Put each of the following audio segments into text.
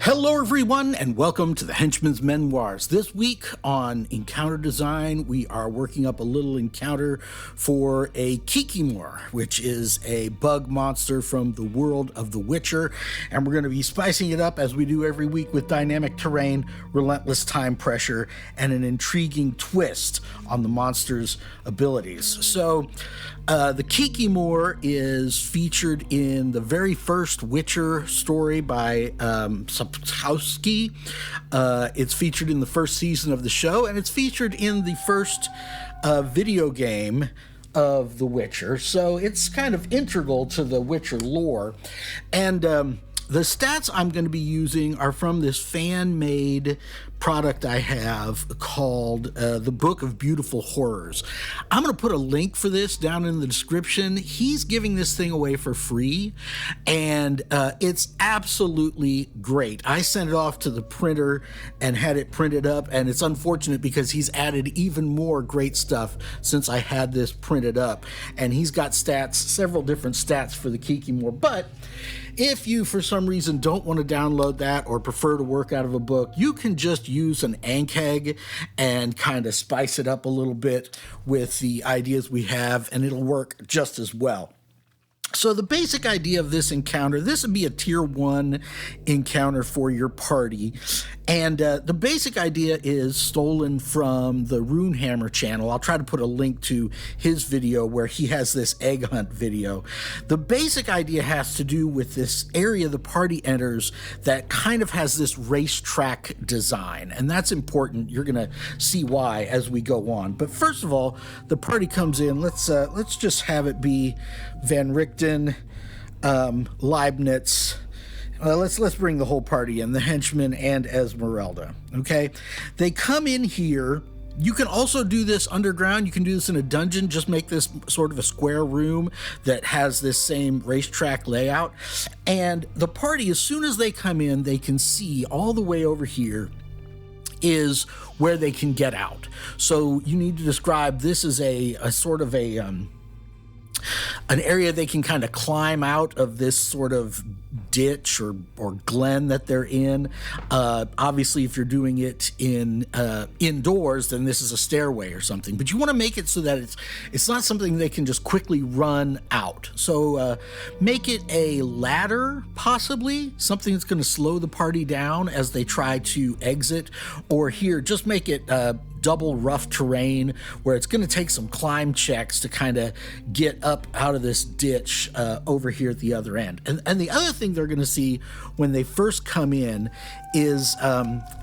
Hello everyone and welcome to the Henchman's Memoirs. This week on Encounter Design, we are working up a little encounter for a Kikimore, which is a bug monster from the world of The Witcher, and we're going to be spicing it up as we do every week with dynamic terrain, relentless time pressure, and an intriguing twist on the monster's abilities. So, the Kikimore is featured in the very first Witcher story by Sapkowski. It's featured in the first season of the show, and it's featured in the first video game of The Witcher. So it's kind of integral to the Witcher lore. And the stats I'm going to be using are from this fan-made product I have called The Book of Beautiful Horrors. I'm going to put a link for this down in the description. He's giving this thing away for free, and it's absolutely great. I sent it off to the printer and had it printed up, and it's unfortunate because he's added even more great stuff since I had this printed up, and he's got stats, several different stats for the Kikimore. But if you, for some reason, don't want to download that or prefer to work out of a book, you can just use an ANKEG and kind of spice it up a little bit with the ideas we have, and it'll work just as well. So the basic idea of this encounter, this would be a tier 1 encounter for your party. And the basic idea is stolen from the Runehammer channel. I'll try to put a link to his video where he has this egg hunt video. The basic idea has to do with this area the party enters that kind of has this racetrack design. And that's important. You're going to see why as we go on. But first of all, the party comes in. Let's just have it be Van Richten, Leibniz. Let's bring the whole party in, the henchmen and Esmeralda. Okay, they come in here. You can also do this underground. You can do this in a dungeon. Just make this sort of a square room that has this same racetrack layout. And the party, as soon as they come in, they can see all the way over here is where they can get out. So you need to describe this as a sort of an area they can kind of climb out of this sort of ditch or glen that they're in. Obviously, if you're doing it in indoors, then this is a stairway or something. But you want to make it so that it's not something they can just quickly run out. So make it a ladder, possibly something that's going to slow the party down as they try to exit. Or here, just make it double rough terrain where it's going to take some climb checks to kind of get up out of this ditch over here at the other end. And the other thing they're going to see when they first come in is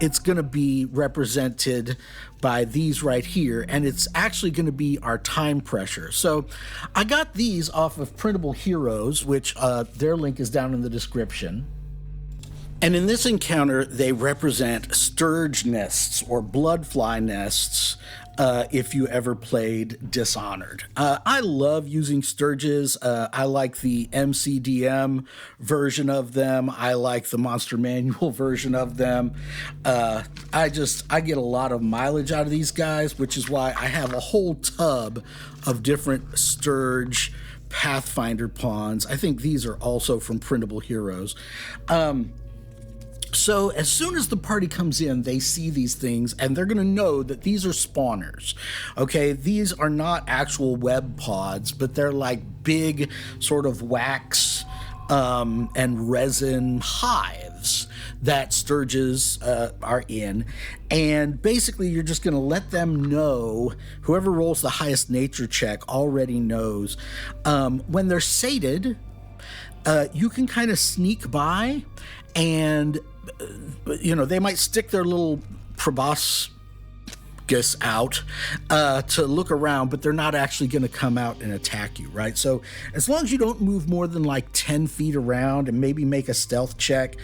it's going to be represented by these right here, and it's actually going to be our time pressure. So I got these off of Printable Heroes, which their link is down in the description. And in this encounter, they represent sturge nests or bloodfly nests if you ever played Dishonored. I love using sturges. I like the MCDM version of them. I like the Monster Manual version of them. I get a lot of mileage out of these guys, which is why I have a whole tub of different sturge Pathfinder pawns. I think these are also from Printable Heroes. So as soon as the party comes in, they see these things, and they're going to know that these are spawners. Okay, these are not actual web pods, but they're like big sort of wax and resin hives that sturges are in. And basically, you're just going to let them know, whoever rolls the highest nature check already knows. When they're sated, you can kind of sneak by, and they might stick their little proboscis out to look around, but they're not actually going to come out and attack you, right? So as long as you don't move more than like 10 feet around and maybe make a stealth check,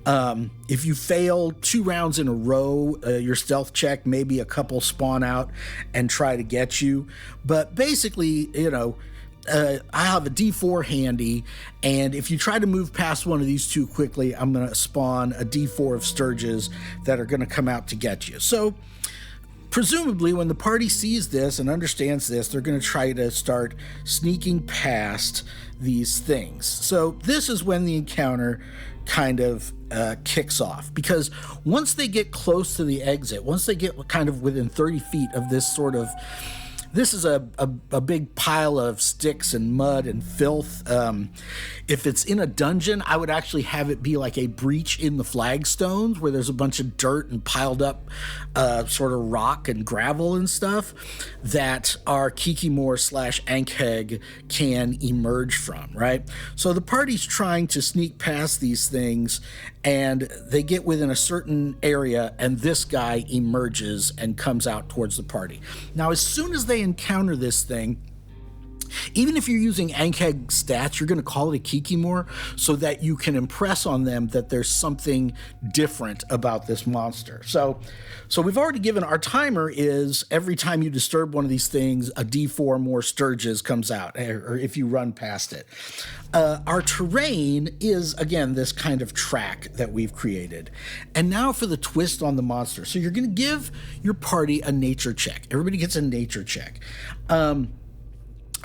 if you fail 2 rounds in a row, your stealth check, maybe a couple spawn out and try to get you. But basically, I have a D4 handy, and if you try to move past one of these too quickly, I'm going to spawn a D4 of sturges that are going to come out to get you. So presumably when the party sees this and understands this, they're going to try to start sneaking past these things. So this is when the encounter kind of kicks off, because once they get close to the exit, once they get kind of within 30 feet of this sort of, this is a big pile of sticks and mud and filth. If it's in a dungeon, I would actually have it be like a breach in the flagstones where there's a bunch of dirt and piled up sort of rock and gravel and stuff that our Kikimore / Ankheg can emerge from, right? So the party's trying to sneak past these things, and they get within a certain area, and this guy emerges and comes out towards the party. Now, as soon as they encounter this thing, even if you're using Ankheg stats, you're going to call it a Kikimore so that you can impress on them that there's something different about this monster. So we've already given, our timer is every time you disturb one of these things, a D4 more Sturges comes out, or if you run past it. Our terrain is, again, this kind of track that we've created. And now for the twist on the monster. So you're going to give your party a nature check. Everybody gets a nature check.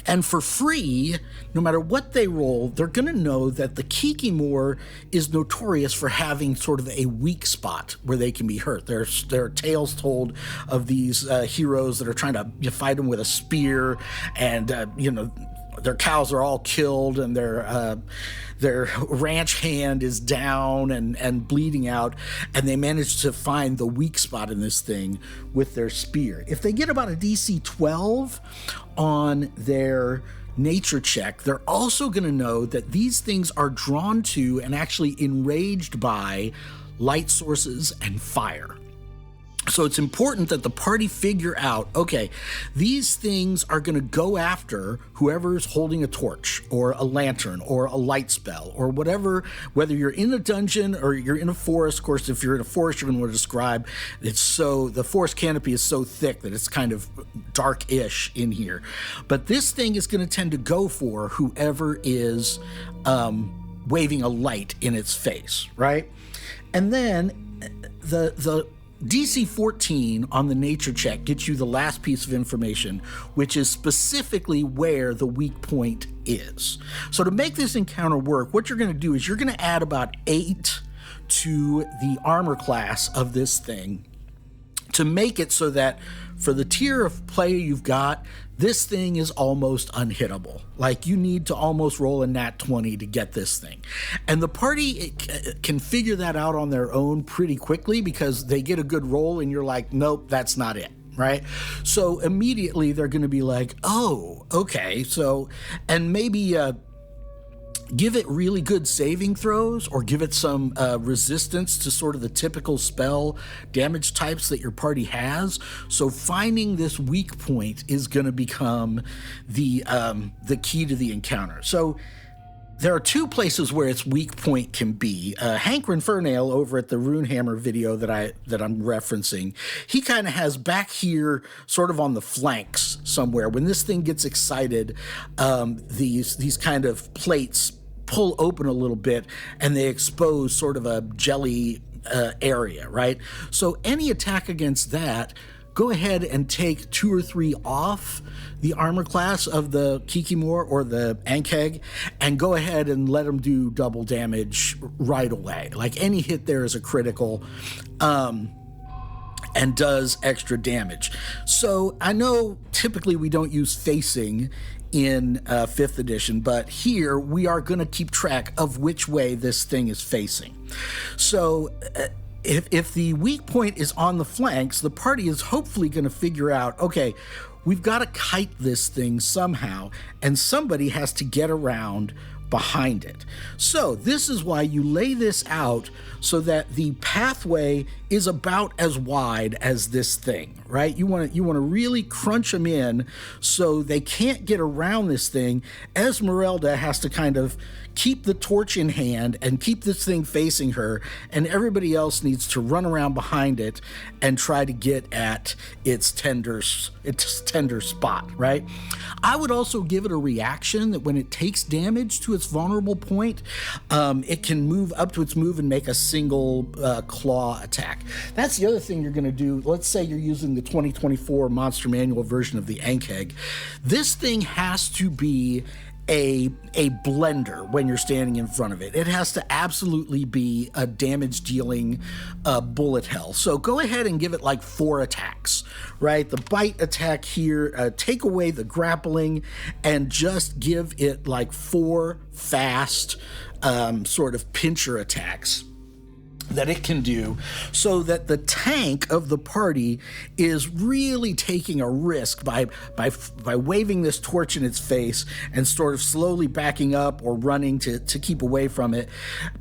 And for free, no matter what they roll, they're going to know that the Kikimore is notorious for having sort of a weak spot where they can be hurt. There are tales told of these heroes that are trying to fight them with a spear, and their cows are all killed, and their ranch hand is down and bleeding out, and they manage to find the weak spot in this thing with their spear. If they get about a DC 12 on their nature check, they're also going to know that these things are drawn to and actually enraged by light sources and fire. So it's important that the party figure out, okay, these things are going to go after whoever's holding a torch or a lantern or a light spell or whatever, whether you're in a dungeon or you're in a forest. Of course, if you're in a forest, you're going to want to describe, the forest canopy is so thick that it's kind of dark-ish in here. But this thing is going to tend to go for whoever is waving a light in its face, right? And then the DC 14 on the nature check gets you the last piece of information, which is specifically where the weak point is. So to make this encounter work, what you're going to do is you're going to add about 8 to the armor class of this thing to make it so that for the tier of player you've got, this thing is almost unhittable. Like, you need to almost roll a nat 20 to get this thing. And the party can figure that out on their own pretty quickly, because they get a good roll and you're like, nope, that's not it, right? So immediately they're going to be like, oh, okay. So, and maybe give it really good saving throws, or give it some resistance to sort of the typical spell damage types that your party has. So finding this weak point is going to become the key to the encounter. So there are 2 places where its weak point can be. Hank Renfernail over at the Runehammer video that I'm referencing, he kind of has back here, sort of on the flanks somewhere. When this thing gets excited, these kind of plates pull open a little bit, and they expose sort of a jelly area, right? So any attack against that, go ahead and take 2 or 3 off the armor class of the Kikimore or the Ankheg, and go ahead and let them do double damage right away. Like, any hit there is a critical, and does extra damage. So I know typically we don't use facing in 5th edition, but here we are going to keep track of which way this thing is facing. So if the weak point is on the flanks, the party is hopefully going to figure out, okay, we've got to kite this thing somehow, and somebody has to get around behind it. So this is why you lay this out so that the pathway is about as wide as this thing, right? You want to really crunch them in so they can't get around this thing. Esmeralda has to kind of keep the torch in hand and keep this thing facing her, and everybody else needs to run around behind it and try to get at its tender spot, right? I would also give it a reaction that when it takes damage to its vulnerable point, it can move up to its move and make a single claw attack. That's the other thing you're going to do. Let's say you're using the 2024 Monster Manual version of the Ankheg. This thing has to be a blender when you're standing in front of it. It has to absolutely be a damage dealing bullet hell. So go ahead and give it like 4 attacks, right? The bite attack here, take away the grappling and just give it like 4 fast sort of pincher attacks that it can do, so that the tank of the party is really taking a risk by waving this torch in its face and sort of slowly backing up or running to keep away from it.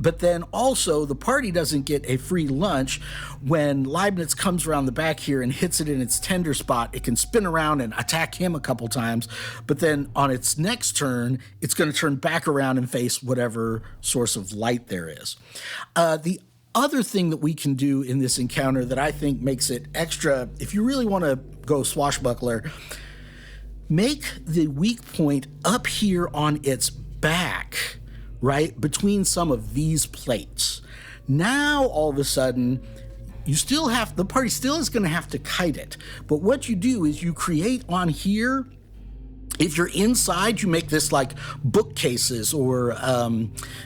But then also the party doesn't get a free lunch. When Leibniz comes around the back here and hits it in its tender spot, it can spin around and attack him a couple times, but then on its next turn it's going to turn back around and face whatever source of light there is. The other thing that we can do in this encounter that I think makes it extra, if you really want to go swashbuckler, make the weak point up here on its back, right, between some of these plates. Now, all of a sudden, the party still is going to have to kite it. But what you do is you create on here, if you're inside, you make this like bookcases or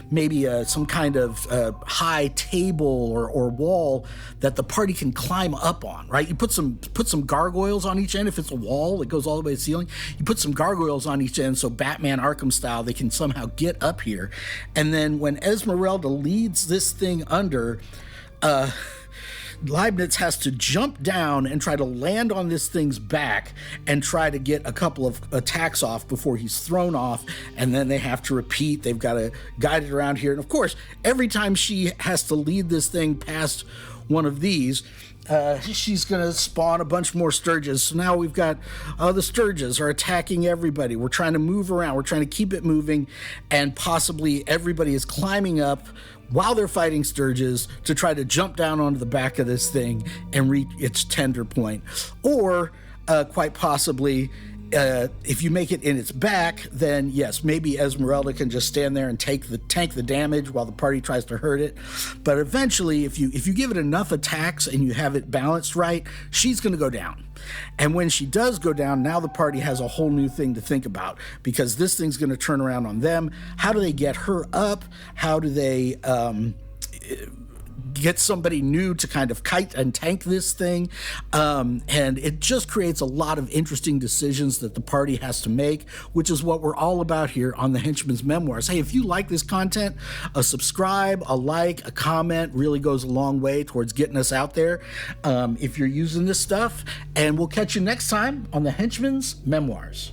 maybe some kind of high table or wall that the party can climb up on, right? You put some gargoyles on each end. If it's a wall that goes all the way to the ceiling, you put some gargoyles on each end so Batman Arkham style, they can somehow get up here. And then when Esmeralda leads this thing under, Leibniz has to jump down and try to land on this thing's back and try to get a couple of attacks off before he's thrown off, and then they have to repeat. They've got to guide it around here. And of course, every time she has to lead this thing past one of these, she's going to spawn a bunch more Sturges. So now we've got the Sturges are attacking everybody. We're trying to move around. We're trying to keep it moving, and possibly everybody is climbing up while they're fighting Sturges to try to jump down onto the back of this thing and reach its tender point. Or quite possibly, if you make it in its back, then yes, maybe Esmeralda can just stand there and tank the damage while the party tries to hurt it. But eventually, if you give it enough attacks and you have it balanced right, she's going to go down. And when she does go down, now the party has a whole new thing to think about, because this thing's going to turn around on them. How do they get her up? How do they get somebody new to kind of kite and tank this thing? And it just creates a lot of interesting decisions that the party has to make, which is what we're all about here on the Henchman's Memoirs. Hey, if you like this content, a subscribe, a like, a comment really goes a long way towards getting us out there if you're using this stuff. And we'll catch you next time on the Henchman's Memoirs.